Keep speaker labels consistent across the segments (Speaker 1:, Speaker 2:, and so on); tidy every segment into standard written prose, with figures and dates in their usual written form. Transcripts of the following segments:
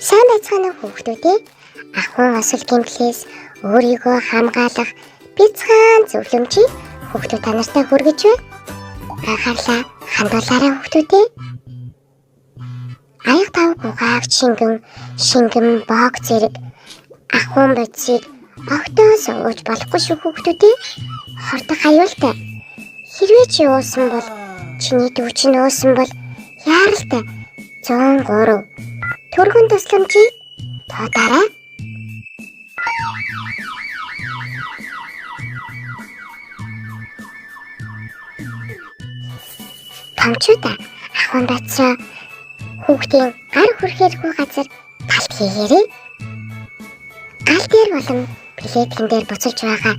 Speaker 1: Сайн байцгаана уу хүүхдүүдээ? Ахуйн осол гэмтлээс өөрийгөө хамгаалах бяцхан зөвлөмжийг хүүхдүүд та нартай хүргэж байна. Анхаарлаа хандуулаарай хүүхдүүдээ. Аяг тав гугаагч шингэн боог зэрэг ахуйн бодисыг огтоос ууж болохгүй шүү хүүхдүүдээ. Хордох аюултай. Хэрвээ чи уусан бол чиний дүү чинь уусан бол яаралтай 103 төргөн тусламжийг тоодаарай. Томчуудаа ахуйн бодисоо хүүхдийн гар хүрхээргүй газар галт хийгээрэй. Гал дээр болон плеткэн дээр буцалж байгаа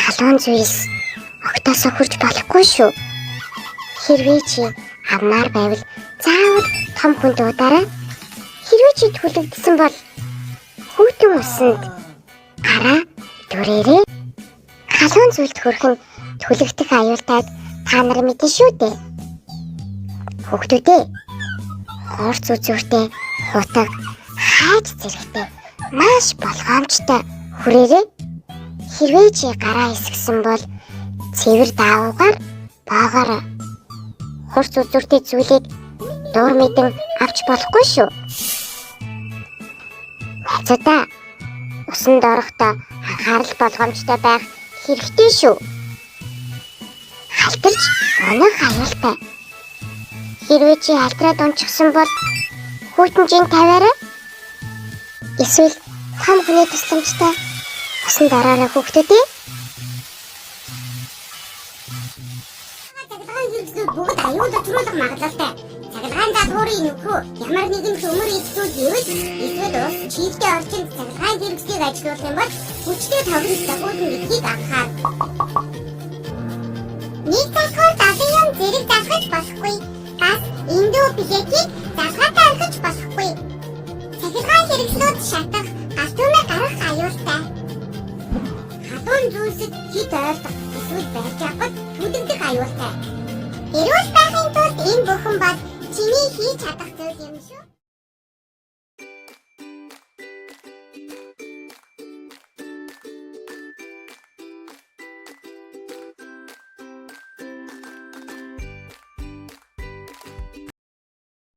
Speaker 1: халуун зүйлс огтоосоо хүрч болохгүй шүү. Хэрвээ чи авмаар байвал заавал том хүн дуудаарай. Хэрвээ чи түлэгдсэн бол хүүтэн усанд гараа дүрээрээ. Халуун зүйлд хүрэх нь түлэгдэх аюултайг та нар мэдэн шүү дээ. Хүүхдүүдээ хорц үзүүртэй хутаг хайж зэрэгтэй маш болгоомжтой хүрээрээ. Хэрвээ чи гараа эсгсэн бол цэвэр даавуугаар боогоор хорц үзүүртэй зүйлийг дуур мэдэн авч болохгүй шүү. Найзуудаа усанд орохдоо анхаарал болгоомжтой байх хэрэгтэй шүү. Халтарч унах аюултай. Хэрвээ чи халтраад унчихсан бол хүүтэнжийн тавиараа. Эсвэл том хүний тусламжтай усанд ороорой хүүхдүүдээ.
Speaker 2: Бүгд аюул учруулах магадлалтай. Цахилгаан даалгаврын нөхөө ямар нэгэн төмөр эсвүүд эсвэл ус чийгтэй орчинд цахилгаан хэрэгслийг ажилуулах юм бол хүчтэй товлон загварын гэдгийг анхаар. Нэг цахилгаан давын зэрэг засгаж болохгүй. Бас эндүү билетийг засгаатай алгаж болохгүй. Цахилгаан хэрэгслүүд шатах, галтуунаа гарах аюултай. Халуун зүйлсэд хит ойртох эсвэл барьж авах түлэгдэх аюултай. Эрүүл байхын тулд энэ бүхэн бол чиний хийж чадах зүйл юм шүү.